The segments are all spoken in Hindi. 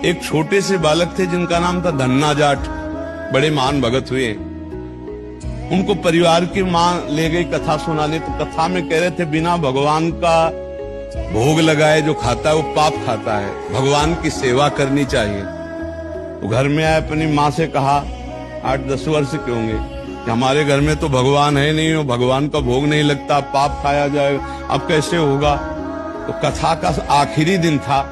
एक छोटे से बालक थे जिनका नाम था धन्ना जाट, बड़े महान भगत हुए। उनको परिवार की मां ले गई कथा सुनाने, तो कथा में कह रहे थे बिना भगवान का भोग लगाए जो खाता है वो पाप खाता है, भगवान की सेवा करनी चाहिए। तो घर में आए, अपनी माँ से कहा, 8-10 वर्ष के होंगे, कि हमारे घर में तो भगवान है नहीं, भगवान का भोग नहीं लगता, पाप खाया जाएगा, अब कैसे होगा। तो कथा का आखिरी दिन था,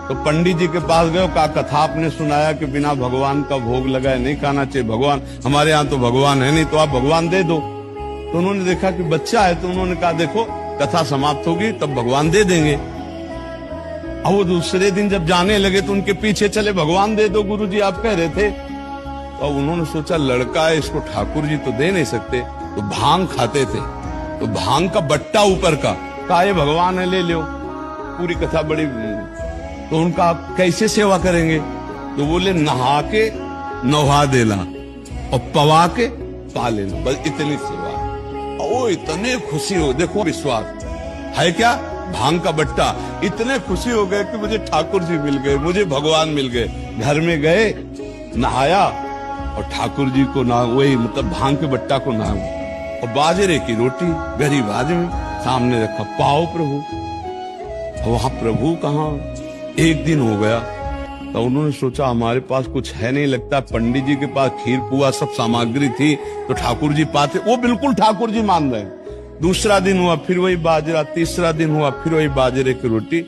तो पंडित जी के पास गए, कहा कथा आपने सुनाया कि बिना भगवान का भोग लगाए नहीं खाना चाहिए, भगवान हमारे यहाँ तो भगवान है नहीं, तो आप भगवान दे दो। तो उन्होंने देखा कि बच्चा है, तो उन्होंने कहा देखो कथा समाप्त होगी तब भगवान दे देंगे। अब वो दूसरे दिन जब जाने लगे तो उनके पीछे चले, भगवान दे दो गुरुजी आप कह रहे थे। तो उन्होंने सोचा लड़का है, इसको ठाकुर जी तो दे नहीं सकते, तो भांग खाते थे, तो भांग का बट्टा ऊपर का, कहा ये भगवान है ले लो। पूरी कथा बड़ी, तो उनका कैसे सेवा करेंगे, तो बोले नहा के नहा देना और पवा के पा लेना, बस इतनी सेवा। ओ इतने खुशी हो, देखो विश्वास है क्या, भांग का बट्टा, इतने खुशी हो गए कि मुझे ठाकुर जी मिल गए, मुझे भगवान मिल गए। घर में गए, नहाया और ठाकुर जी को ना, वही मतलब भांग के बट्टा को ना, और बाजरे की रोटी, गरीब आदमी सामने रखा, पाओ प्रभु। वहां प्रभु कहाँ, एक दिन हो गया, तो उन्होंने सोचा हमारे पास कुछ है नहीं, लगता पंडित जी के पास खीर पुआ सब सामग्री थी तो ठाकुर जी पाते, वो बिल्कुल ठाकुर जी मान रहे। दूसरा दिन हुआ फिर वही बाजरा, तीसरा दिन हुआ फिर वही बाजरे की रोटी।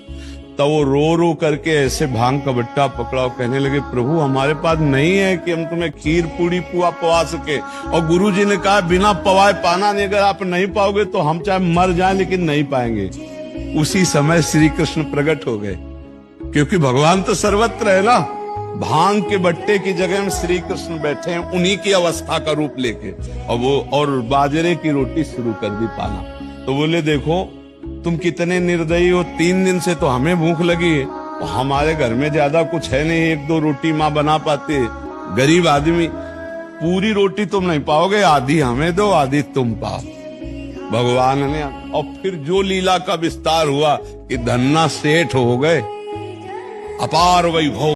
तो वो रो रो करके ऐसे भांग का बट्टा पकड़ा और कहने लगे प्रभु हमारे पास नहीं है कि हम तुम्हें खीर पूड़ी पुआ पवा सके, और गुरु जी ने कहा बिना पवाए पाना नहीं, अगर आप नहीं पाओगे तो हम चाहे मर जाएं लेकिन नहीं पाएंगे। उसी समय श्री कृष्ण प्रकट हो गए, क्योंकि भगवान तो सर्वत्र है ना। भांग के बट्टे की जगह में श्री कृष्ण बैठे हैं, उन्हीं की अवस्था का रूप लेके, और वो और बाजरे की रोटी शुरू कर दी पाना। तो बोले देखो तुम कितने निर्दयी हो, 3 दिन से तो हमें भूख लगी है, और हमारे घर में ज्यादा कुछ है नहीं, 1-2 रोटी माँ बना पाती है, गरीब आदमी, पूरी रोटी तुम नहीं पाओगे, आधी हमें दो आधी तुम पाओ। भगवान ने, और फिर जो लीला का विस्तार हुआ कि धन्ना सेठ हो गए, अपार वैभव।